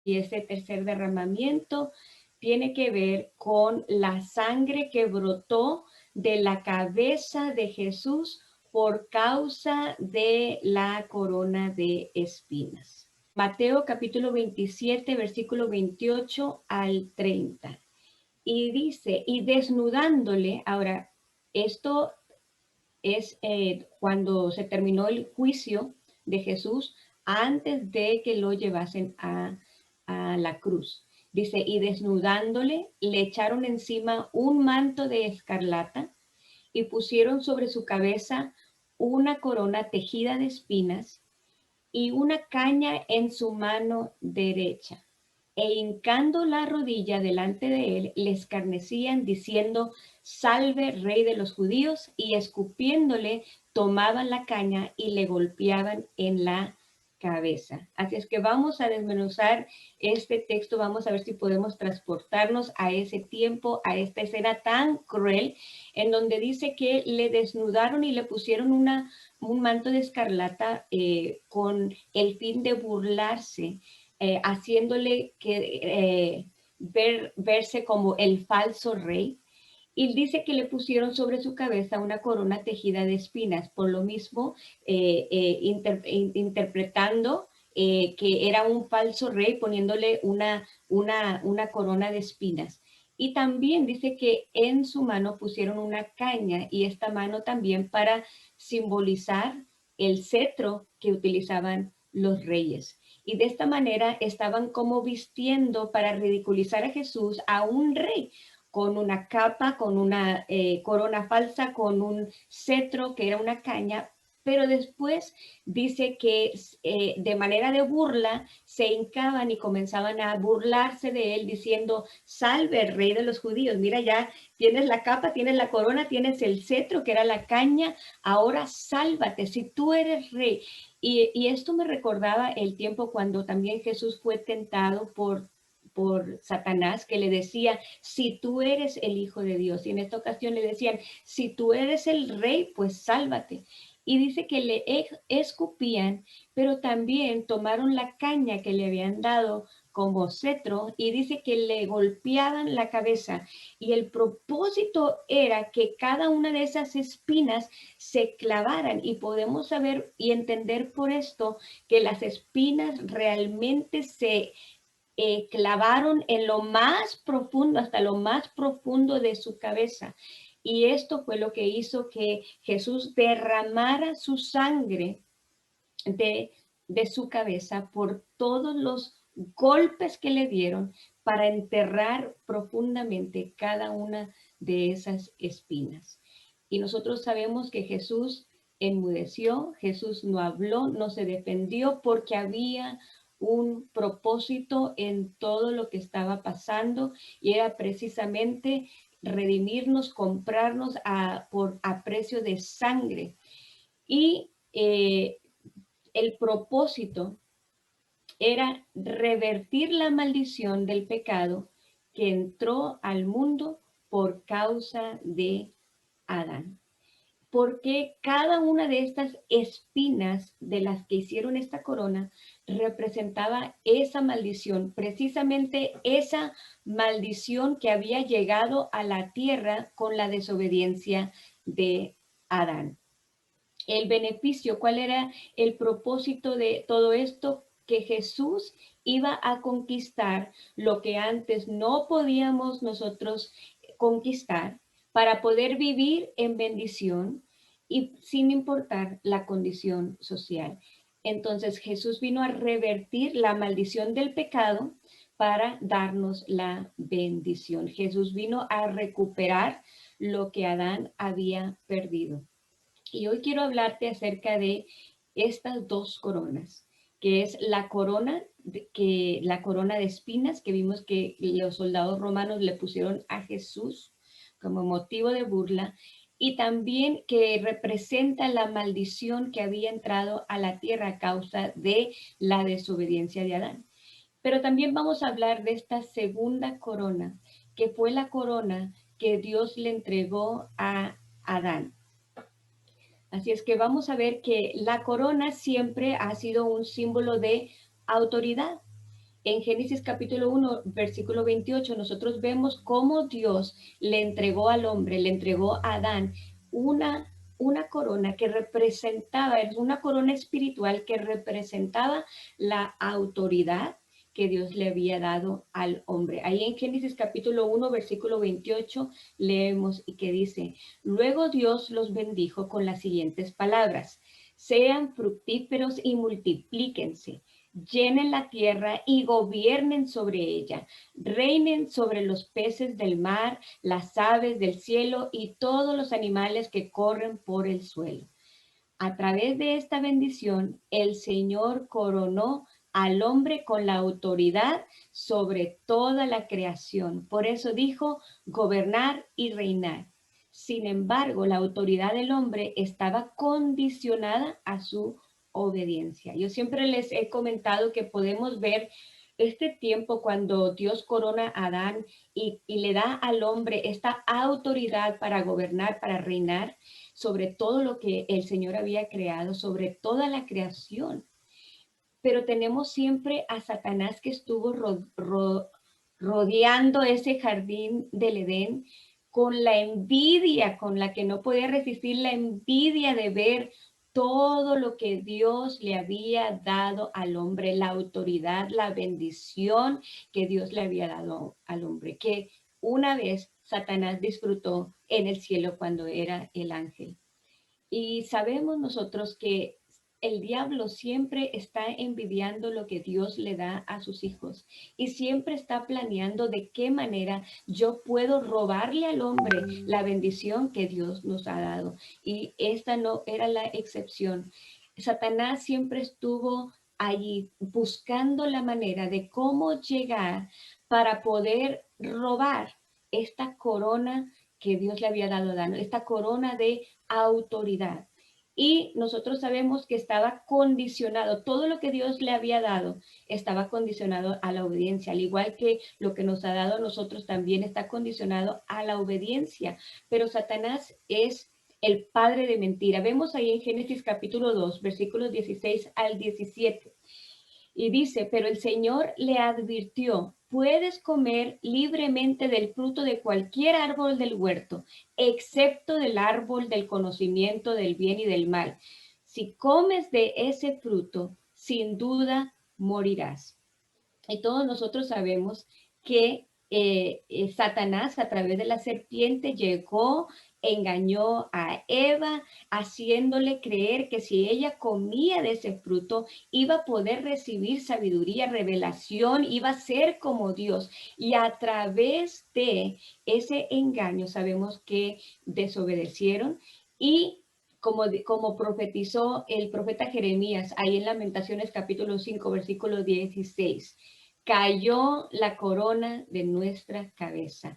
Y ese tercer derramamiento tiene que ver con la sangre que brotó de la cabeza de Jesús por causa de la corona de espinas. Mateo capítulo 27, versículo 28 al 30. Y dice, y desnudándole, ahora, esto es cuando se terminó el juicio de Jesús antes de que lo llevasen a la cruz. Dice, y desnudándole, le echaron encima un manto de escarlata y pusieron sobre su cabeza una corona tejida de espinas y una caña en su mano derecha. E hincando la rodilla delante de él, le escarnecían diciendo, salve, rey de los judíos, y escupiéndole, tomaban la caña y le golpeaban en la cabeza. Así es que vamos a desmenuzar este texto, vamos a ver si podemos transportarnos a ese tiempo, a esta escena tan cruel, en donde dice que le desnudaron y le pusieron un manto de escarlata con el fin de burlarse, haciéndole verse como el falso rey. Y dice que le pusieron sobre su cabeza una corona tejida de espinas, por lo mismo interpretando que era un falso rey, poniéndole una corona de espinas. Y también dice que en su mano pusieron una caña, y esta mano también para simbolizar el cetro que utilizaban los reyes. Y de esta manera estaban como vistiendo para ridiculizar a Jesús, a un rey, con una capa, con una corona falsa, con un cetro que era una caña, pero después dice que de manera de burla se hincaban y comenzaban a burlarse de él diciendo, salve, rey de los judíos, mira, ya tienes la capa, tienes la corona, tienes el cetro que era la caña, ahora sálvate, si tú eres rey. Y esto me recordaba el tiempo cuando también Jesús fue tentado por Satanás, que le decía, si tú eres el Hijo de Dios. Y en esta ocasión le decían, si tú eres el rey, pues sálvate. Y dice que le escupían, pero también tomaron la caña que le habían dado como cetro y dice que le golpeaban la cabeza. Y el propósito era que cada una de esas espinas se clavaran. Y podemos saber y entender por esto que las espinas realmente se clavaron en lo más profundo, hasta lo más profundo de su cabeza. Y esto fue lo que hizo que Jesús derramara su sangre de su cabeza por todos los golpes que le dieron para enterrar profundamente cada una de esas espinas. Y nosotros sabemos que Jesús enmudeció, Jesús no habló, no se defendió porque había un propósito en todo lo que estaba pasando y era precisamente redimirnos, comprarnos a precio de sangre. Y el propósito era revertir la maldición del pecado que entró al mundo por causa de Adán. Porque cada una de estas espinas de las que hicieron esta corona representaba esa maldición, precisamente esa maldición que había llegado a la tierra con la desobediencia de Adán. El beneficio, ¿cuál era el propósito de todo esto? Que Jesús iba a conquistar lo que antes no podíamos nosotros conquistar para poder vivir en bendición y sin importar la condición social. Entonces Jesús vino a revertir la maldición del pecado para darnos la bendición. Jesús vino a recuperar lo que Adán había perdido. Y hoy quiero hablarte acerca de estas dos coronas, que es la corona la corona de espinas que vimos que los soldados romanos le pusieron a Jesús como motivo de burla, y también que representa la maldición que había entrado a la tierra a causa de la desobediencia de Adán. Pero también vamos a hablar de esta segunda corona, que fue la corona que Dios le entregó a Adán. Así es que vamos a ver que la corona siempre ha sido un símbolo de autoridad. En Génesis capítulo 1, versículo 28, nosotros vemos cómo Dios le entregó al hombre, le entregó a Adán una corona que representaba, es una corona espiritual que representaba la autoridad que Dios le había dado al hombre. Ahí en Génesis capítulo 1, versículo 28, leemos y que dice, luego Dios los bendijo con las siguientes palabras, sean fructíferos y multiplíquense, llenen la tierra y gobiernen sobre ella, reinen sobre los peces del mar, las aves del cielo y todos los animales que corren por el suelo. A través de esta bendición, el Señor coronó al hombre con la autoridad sobre toda la creación. Por eso dijo, gobernar y reinar. Sin embargo, la autoridad del hombre estaba condicionada a su obediencia. Yo siempre les he comentado que podemos ver este tiempo cuando Dios corona a Adán y le da al hombre esta autoridad para gobernar, para reinar sobre todo lo que el Señor había creado, sobre toda la creación. Pero tenemos siempre a Satanás que estuvo rodeando ese jardín del Edén con la envidia, con la que no podía resistir la envidia de ver todo lo que Dios le había dado al hombre, la autoridad, la bendición que Dios le había dado al hombre, que una vez Satanás disfrutó en el cielo cuando era el ángel. Y sabemos nosotros que el diablo siempre está envidiando lo que Dios le da a sus hijos y siempre está planeando de qué manera yo puedo robarle al hombre la bendición que Dios nos ha dado. Y esta no era la excepción. Satanás siempre estuvo allí buscando la manera de cómo llegar para poder robar esta corona que Dios le había dado a Adán, esta corona de autoridad. Y nosotros sabemos que estaba condicionado, todo lo que Dios le había dado estaba condicionado a la obediencia, al igual que lo que nos ha dado a nosotros también está condicionado a la obediencia. Pero Satanás es el padre de mentira. Vemos ahí en Génesis capítulo 2, versículos 16 al 17. Y dice, pero el Señor le advirtió, puedes comer libremente del fruto de cualquier árbol del huerto, excepto del árbol del conocimiento del bien y del mal. Si comes de ese fruto, sin duda morirás. Y todos nosotros sabemos que Satanás a través de la serpiente llegó, engañó a Eva, haciéndole creer que si ella comía de ese fruto, iba a poder recibir sabiduría, revelación, iba a ser como Dios. Y a través de ese engaño sabemos que desobedecieron y como profetizó el profeta Jeremías, ahí en Lamentaciones capítulo 5, versículo 16, cayó la corona de nuestra cabeza.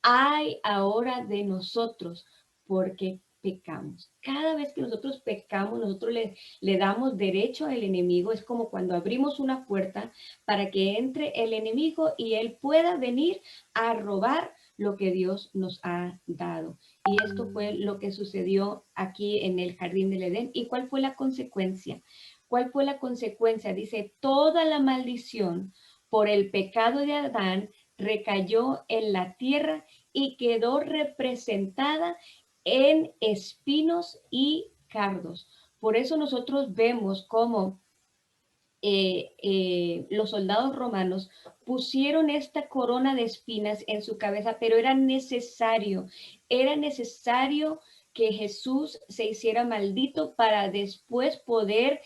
Ay ahora de nosotros, porque pecamos. Cada vez que nosotros pecamos, nosotros le damos derecho al enemigo. Es como cuando abrimos una puerta para que entre el enemigo y él pueda venir a robar lo que Dios nos ha dado. Y esto fue lo que sucedió aquí en el jardín del Edén. ¿Y cuál fue la consecuencia? ¿Cuál fue la consecuencia? Dice, toda la maldición por el pecado de Adán recayó en la tierra y quedó representada en espinos y cardos. Por eso nosotros vemos cómo los soldados romanos pusieron esta corona de espinas en su cabeza, pero era necesario que Jesús se hiciera maldito para después poder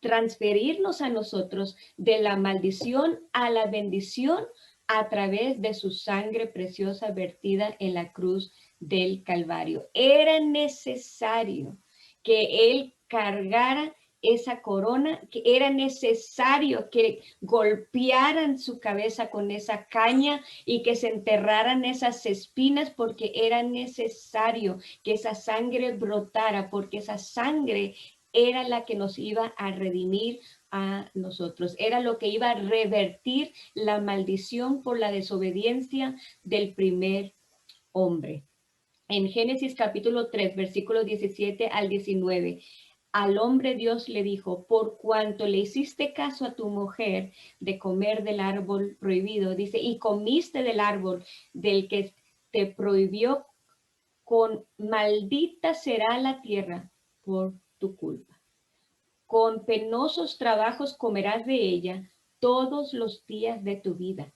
transferirnos a nosotros de la maldición a la bendición a través de su sangre preciosa vertida en la cruz del Calvario. Era necesario que Él cargara esa corona, que era necesario que golpearan su cabeza con esa caña y que se enterraran esas espinas, porque era necesario que esa sangre brotara, porque esa sangre era la que nos iba a redimir a nosotros, era lo que iba a revertir la maldición por la desobediencia del primer hombre. En Génesis capítulo 3, versículos 17 al 19, Al hombre Dios le dijo, por cuanto le hiciste caso a tu mujer de comer del árbol prohibido, dice, y comiste del árbol del que te prohibió, con maldita será la tierra por tu culpa. Con penosos trabajos comerás de ella todos los días de tu vida.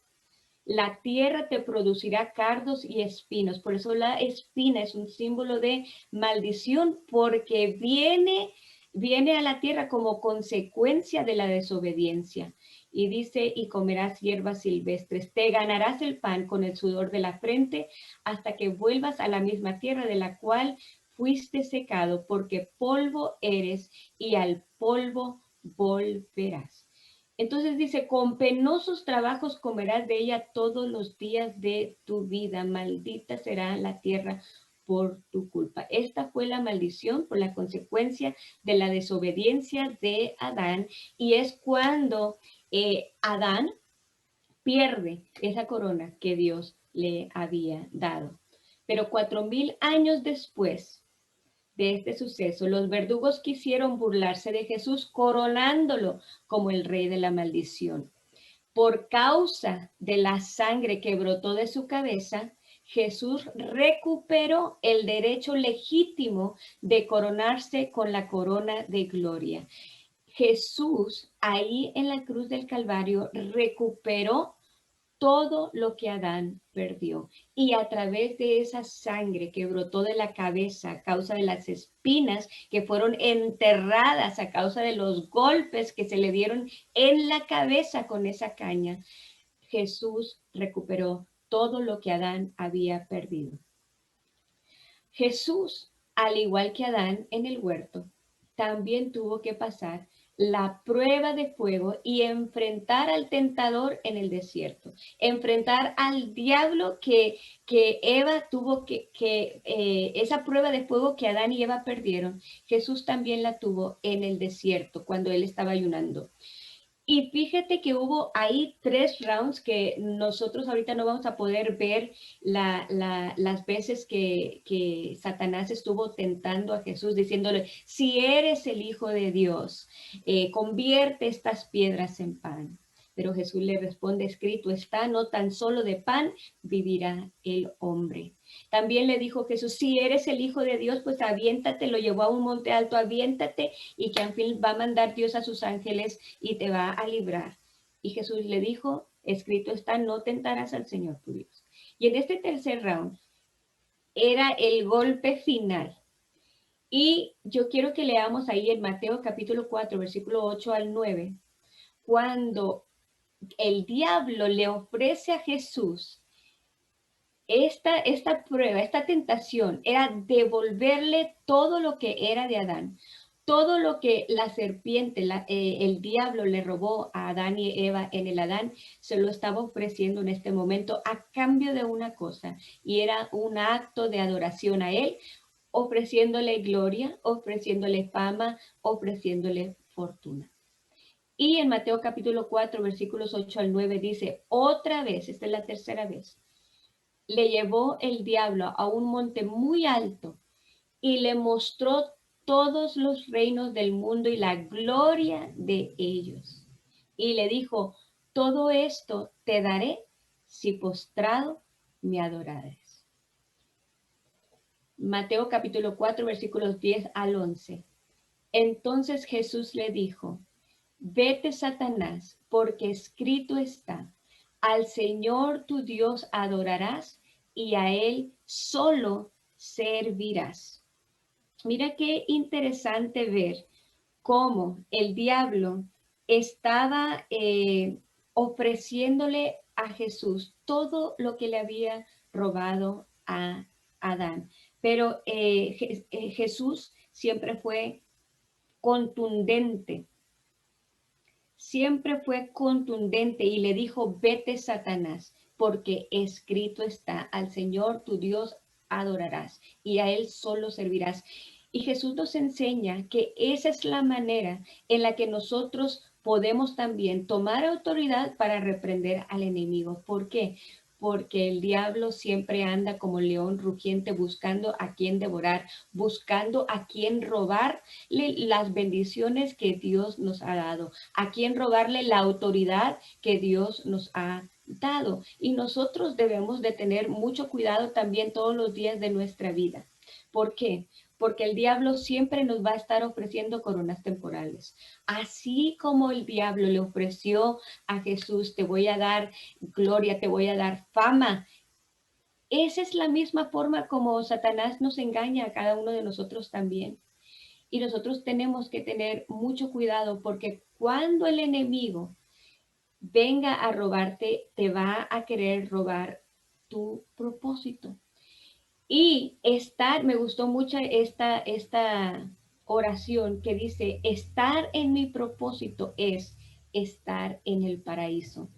La tierra te producirá cardos y espinos. Por eso la espina es un símbolo de maldición, porque viene a la tierra como consecuencia de la desobediencia. Y dice, y comerás hierbas silvestres. Te ganarás el pan con el sudor de la frente hasta que vuelvas a la misma tierra de la cual fuiste secado, porque polvo eres y al polvo volverás. Entonces dice, con penosos trabajos comerás de ella todos los días de tu vida. Maldita será la tierra por tu culpa. Esta fue la maldición por la consecuencia de la desobediencia de Adán. Y es cuando Adán pierde esa corona que Dios le había dado. Pero 4000 años después de este suceso, los verdugos quisieron burlarse de Jesús, coronándolo como el rey de la maldición. Por causa de la sangre que brotó de su cabeza, Jesús recuperó el derecho legítimo de coronarse con la corona de gloria. Jesús, ahí en la cruz del Calvario, recuperó todo lo que Adán perdió. Y a través de esa sangre que brotó de la cabeza a causa de las espinas que fueron enterradas a causa de los golpes que se le dieron en la cabeza con esa caña, Jesús recuperó todo lo que Adán había perdido. Jesús, al igual que Adán en el huerto, también tuvo que pasar la prueba de fuego y enfrentar al tentador en el desierto, enfrentar al diablo que Eva tuvo esa prueba de fuego que Adán y Eva perdieron, Jesús también la tuvo en el desierto cuando él estaba ayunando. Y fíjate que hubo ahí 3 rounds que nosotros ahorita no vamos a poder ver las veces que Satanás estuvo tentando a Jesús, diciéndole, si eres el Hijo de Dios, convierte estas piedras en pan. Pero Jesús le responde, escrito está, no tan solo de pan vivirá el hombre. También le dijo Jesús, si eres el Hijo de Dios, pues aviéntate, lo llevó a un monte alto, aviéntate y que al fin va a mandar Dios a sus ángeles y te va a librar. Y Jesús le dijo, escrito está, no tentarás al Señor tu Dios. Y en este tercer round era el golpe final. Y yo quiero que leamos ahí en Mateo capítulo 4, versículo 8 al 9, cuando el diablo le ofrece a Jesús esta prueba, esta tentación, era devolverle todo lo que era de Adán. Todo lo que la serpiente, el diablo le robó a Adán y Eva en el Adán, se lo estaba ofreciendo en este momento a cambio de una cosa, y era un acto de adoración a él, ofreciéndole gloria, ofreciéndole fama, ofreciéndole fortuna. Y en Mateo capítulo 4, versículos 8 al 9 dice, otra vez, esta es la tercera vez, le llevó el diablo a un monte muy alto y le mostró todos los reinos del mundo y la gloria de ellos. Y le dijo, todo esto te daré si postrado me adorares. Mateo capítulo 4, versículos 10 al 11. Entonces Jesús le dijo, vete, Satanás, porque escrito está, al Señor tu Dios adorarás y a Él solo servirás. Mira qué interesante ver cómo el diablo estaba ofreciéndole a Jesús todo lo que le había robado a Adán. Pero Jesús siempre fue contundente. Siempre fue contundente y le dijo, vete, Satanás, porque escrito está, al Señor tu Dios adorarás y a Él solo servirás. Y Jesús nos enseña que esa es la manera en la que nosotros podemos también tomar autoridad para reprender al enemigo. ¿Por qué? porque el diablo siempre anda como león rugiente buscando a quien devorar, buscando a quien robarle las bendiciones que Dios nos ha dado, a quien robarle la autoridad que Dios nos ha dado. Y nosotros debemos de tener mucho cuidado también todos los días de nuestra vida. ¿Por qué? Porque el diablo siempre nos va a estar ofreciendo coronas temporales. Así como el diablo le ofreció a Jesús, te voy a dar gloria, te voy a dar fama. Esa es la misma forma como Satanás nos engaña a cada uno de nosotros también. Y nosotros tenemos que tener mucho cuidado porque cuando el enemigo venga a robarte, te va a querer robar tu propósito. Y me gustó mucho esta oración que dice, estar en mi propósito es estar en el paraíso.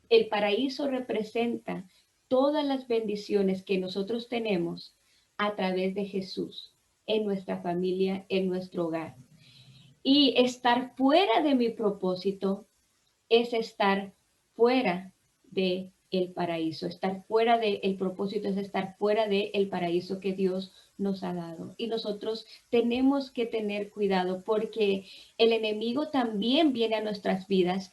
El paraíso representa todas las bendiciones que nosotros tenemos a través de Jesús, en nuestra familia, en nuestro hogar. Y estar fuera de mi propósito es estar fuera de el paraíso. Estar fuera del propósito es estar fuera del paraíso que Dios nos ha dado. Y nosotros tenemos que tener cuidado porque el enemigo también viene a nuestras vidas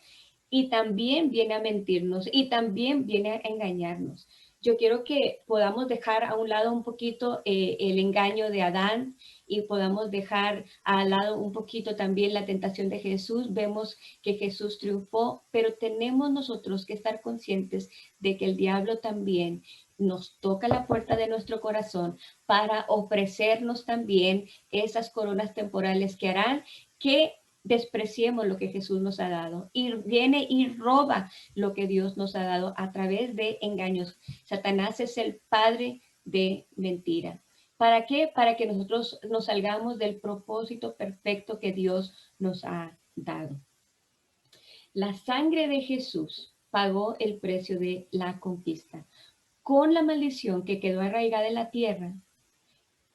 y también viene a mentirnos y también viene a engañarnos. Yo quiero que podamos dejar a un lado un poquito el engaño de Adán y podamos dejar al lado un poquito también la tentación de Jesús. Vemos que Jesús triunfó, pero tenemos nosotros que estar conscientes de que el diablo también nos toca la puerta de nuestro corazón para ofrecernos también esas coronas temporales que harán que despreciemos lo que Jesús nos ha dado y viene y roba lo que Dios nos ha dado a través de engaños. Satanás es el padre de mentira. ¿Para qué? Para que nosotros nos salgamos del propósito perfecto que Dios nos ha dado. La sangre de Jesús pagó el precio de la conquista. Con la maldición que quedó arraigada en la tierra,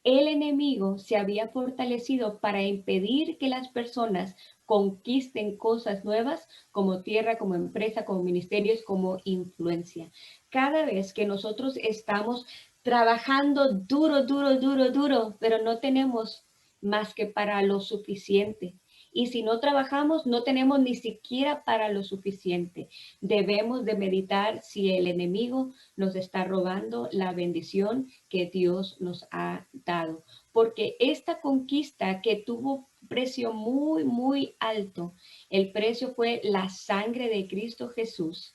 el enemigo se había fortalecido para impedir que las personas conquisten cosas nuevas como tierra, como empresa, como ministerios, como influencia. Cada vez que nosotros estamos trabajando duro, duro, duro, duro, pero no tenemos más que para lo suficiente. Y si no trabajamos, no tenemos ni siquiera para lo suficiente. Debemos de meditar si el enemigo nos está robando la bendición que Dios nos ha dado. Porque esta conquista que tuvo precio muy, muy alto, el precio fue la sangre de Cristo Jesús.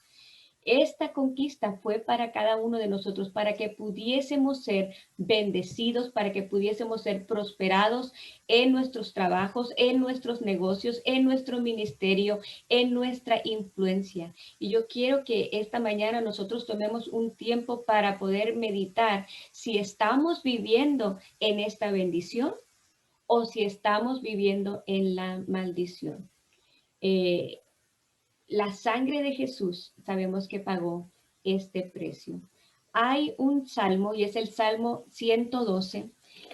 Esta conquista fue para cada uno de nosotros, para que pudiésemos ser bendecidos, para que pudiésemos ser prosperados en nuestros trabajos, en nuestros negocios, en nuestro ministerio, en nuestra influencia. Y yo quiero que esta mañana nosotros tomemos un tiempo para poder meditar si estamos viviendo en esta bendición o si estamos viviendo en la maldición. Eh, la sangre de Jesús sabemos que pagó este precio. Hay un salmo y es el Salmo 112.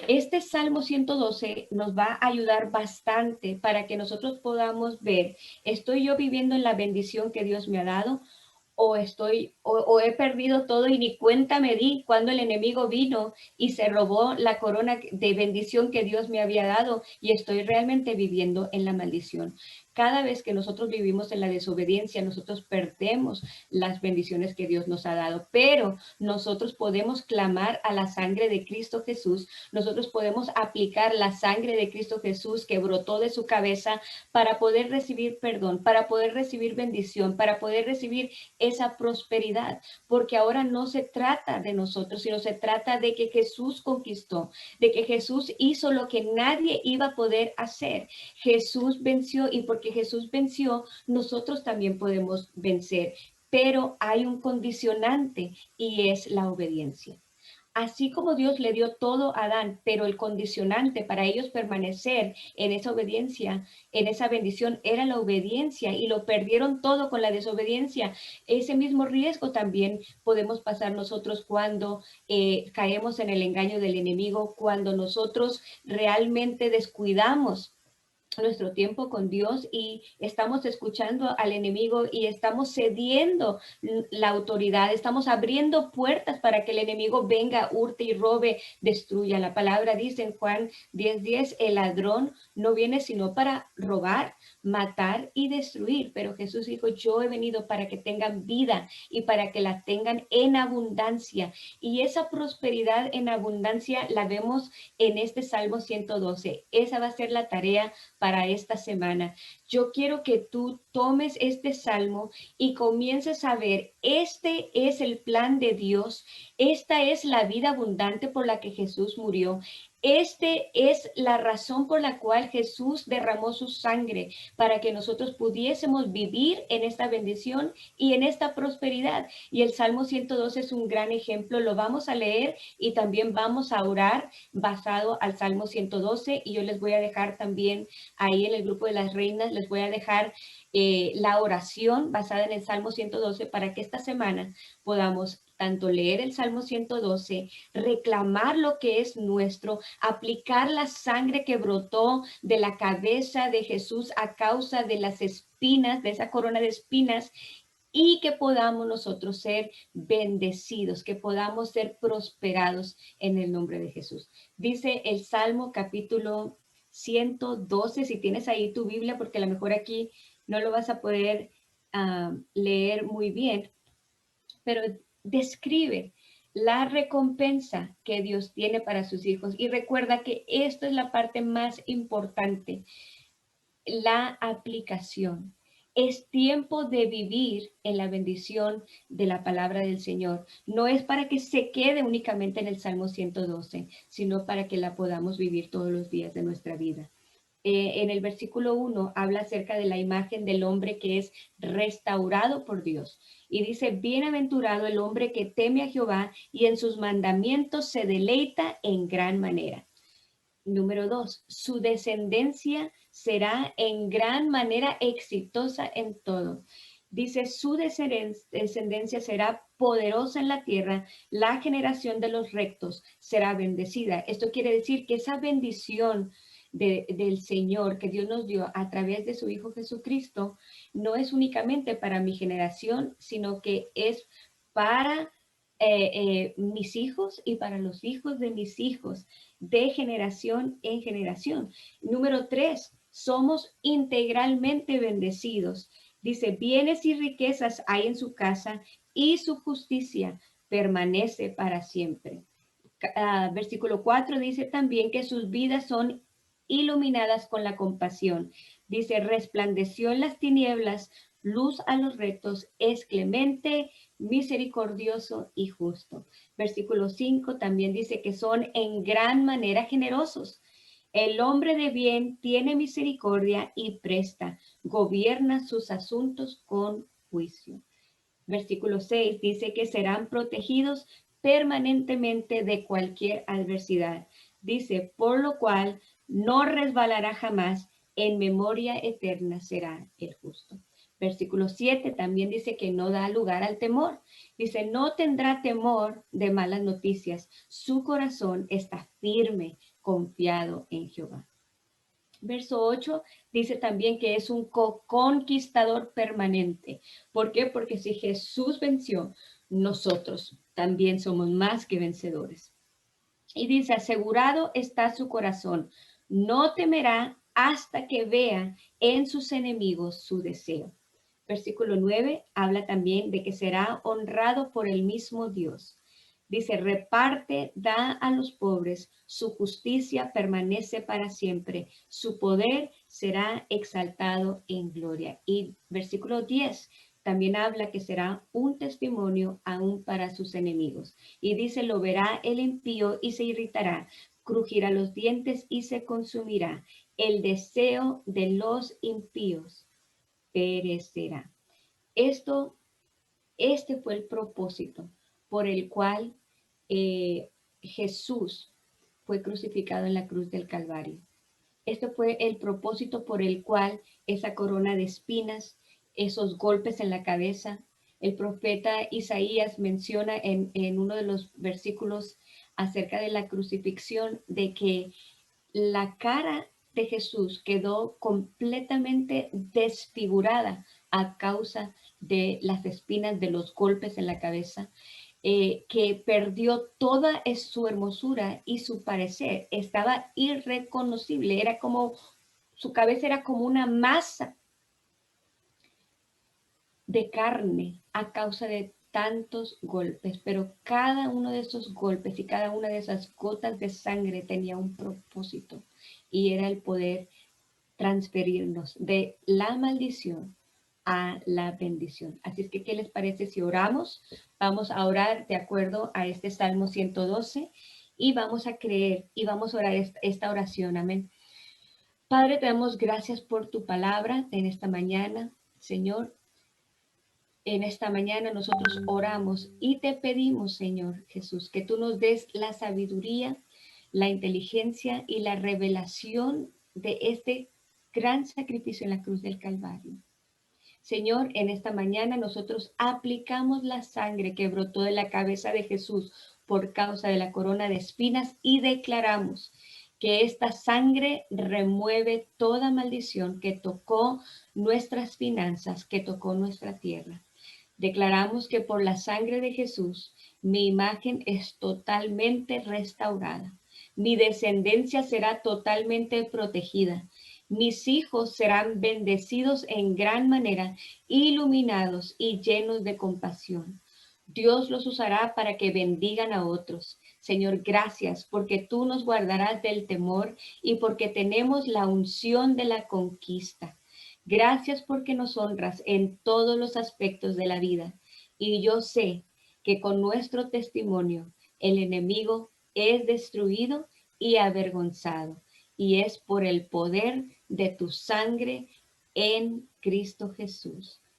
Este Salmo 112 nos va a ayudar bastante para que nosotros podamos ver, ¿estoy yo viviendo en la bendición que Dios me ha dado? O he perdido todo y ni cuenta me di cuando el enemigo vino y se robó la corona de bendición que Dios me había dado y estoy realmente viviendo en la maldición. Cada vez que nosotros vivimos en la desobediencia, nosotros perdemos las bendiciones que Dios nos ha dado, pero nosotros podemos clamar a la sangre de Cristo Jesús, nosotros podemos aplicar la sangre de Cristo Jesús que brotó de su cabeza para poder recibir perdón, para poder recibir bendición, para poder recibir esa prosperidad, porque ahora no se trata de nosotros, sino se trata de que Jesús conquistó, de que Jesús hizo lo que nadie iba a poder hacer. Jesús venció y porque Jesús venció, nosotros también podemos vencer, pero hay un condicionante y es la obediencia. Así como Dios le dio todo a Adán, pero el condicionante para ellos permanecer en esa obediencia, en esa bendición, era la obediencia y lo perdieron todo con la desobediencia. Ese mismo riesgo también podemos pasar nosotros cuando caemos en el engaño del enemigo, cuando nosotros realmente descuidamos nuestro tiempo con Dios y estamos escuchando al enemigo y estamos cediendo la autoridad, estamos abriendo puertas para que el enemigo venga, hurte y robe, destruya. La palabra dice en Juan 10:10, el ladrón no viene sino para robar, matar y destruir, pero Jesús dijo, yo he venido para que tengan vida y para que la tengan en abundancia. Y esa prosperidad en abundancia la vemos en este Salmo 112. Esa va a ser la tarea para esta semana. Yo quiero que tú tomes este salmo y comiences a ver, este es el plan de Dios, esta es la vida abundante por la que Jesús murió. Este es la razón por la cual Jesús derramó su sangre para que nosotros pudiésemos vivir en esta bendición y en esta prosperidad. Y el Salmo 112 es un gran ejemplo. Lo vamos a leer y también vamos a orar basado al Salmo 112. Y yo les voy a dejar también ahí en el grupo de las reinas, les voy a dejar la oración basada en el Salmo 112 para que esta semana podamos tanto leer el Salmo 112, reclamar lo que es nuestro, aplicar la sangre que brotó de la cabeza de Jesús a causa de las espinas, de esa corona de espinas, y que podamos nosotros ser bendecidos, que podamos ser prosperados en el nombre de Jesús. Dice el Salmo capítulo 112, si tienes ahí tu Biblia, porque a lo mejor aquí no lo vas a poder leer muy bien, pero describe la recompensa que Dios tiene para sus hijos. Y recuerda que esto es la parte más importante, la aplicación. Es tiempo de vivir en la bendición de la palabra del Señor. No es para que se quede únicamente en el Salmo 112, sino para que la podamos vivir todos los días de nuestra vida. En el versículo 1 habla acerca de la imagen del hombre que es restaurado por Dios. Y dice, bienaventurado el hombre que teme a Jehová y en sus mandamientos se deleita en gran manera. Número 2, su descendencia será en gran manera exitosa en todo. Dice, su descendencia será poderosa en la tierra, la generación de los rectos será bendecida. Esto quiere decir que esa bendición del Señor que Dios nos dio a través de su Hijo Jesucristo no es únicamente para mi generación, sino que es para mis hijos y para los hijos de mis hijos, de generación en generación. Número 3, somos integralmente bendecidos. Dice, bienes y riquezas hay en su casa y su justicia permanece para siempre. Versículo 4 dice también que sus vidas son iluminadas con la compasión. Dice, resplandeció en las tinieblas, luz a los rectos, es clemente, misericordioso y justo. Versículo 5 también dice que son en gran manera generosos. El hombre de bien tiene misericordia y presta, gobierna sus asuntos con juicio. Versículo 6 dice que serán protegidos permanentemente de cualquier adversidad. Dice, por lo cual no resbalará jamás, en memoria eterna será el justo. Versículo 7 también dice que no da lugar al temor. Dice, no tendrá temor de malas noticias. Su corazón está firme, confiado en Jehová. Verso 8 dice también que es un conquistador permanente. ¿Por qué? Porque si Jesús venció, nosotros también somos más que vencedores. Y dice, asegurado está su corazón, no temerá hasta que vea en sus enemigos su deseo. Versículo 9 habla también de que será honrado por el mismo Dios. Dice, reparte, da a los pobres, su justicia permanece para siempre, su poder será exaltado en gloria. Y versículo 10 también habla que será un testimonio aún para sus enemigos. Y dice, lo verá el impío y se irritará, crujirá los dientes y se consumirá. El deseo de los impíos perecerá. Este fue el propósito por el cual Jesús fue crucificado en la cruz del Calvario. Este fue el propósito por el cual esa corona de espinas, esos golpes en la cabeza, el profeta Isaías menciona en uno de los versículos acerca de la crucifixión de que la cara de Jesús quedó completamente desfigurada a causa de las espinas, de los golpes en la cabeza, que perdió toda su hermosura y su parecer. Estaba irreconocible, era como, su cabeza era como una masa de carne a causa de tantos golpes, pero cada uno de esos golpes y cada una de esas gotas de sangre tenía un propósito y era el poder transferirnos de la maldición a la bendición. Así es que, ¿qué les parece si oramos? Vamos a orar de acuerdo a este Salmo 112 y vamos a creer y vamos a orar esta oración. Amén. Padre, te damos gracias por tu palabra en esta mañana. Señor, en esta mañana nosotros oramos y te pedimos, Señor Jesús, que tú nos des la sabiduría, la inteligencia y la revelación de este gran sacrificio en la cruz del Calvario. Señor, en esta mañana nosotros aplicamos la sangre que brotó de la cabeza de Jesús por causa de la corona de espinas y declaramos que esta sangre remueve toda maldición que tocó nuestras finanzas, que tocó nuestra tierra. Declaramos que por la sangre de Jesús mi imagen es totalmente restaurada. Mi descendencia será totalmente protegida. Mis hijos serán bendecidos en gran manera, iluminados y llenos de compasión. Dios los usará para que bendigan a otros. Señor, gracias porque tú nos guardarás del temor y porque tenemos la unción de la conquista. Gracias porque nos honras en todos los aspectos de la vida. Y yo sé que con nuestro testimonio el enemigo es destruido y avergonzado. Y es por el poder de tu sangre en Cristo Jesús.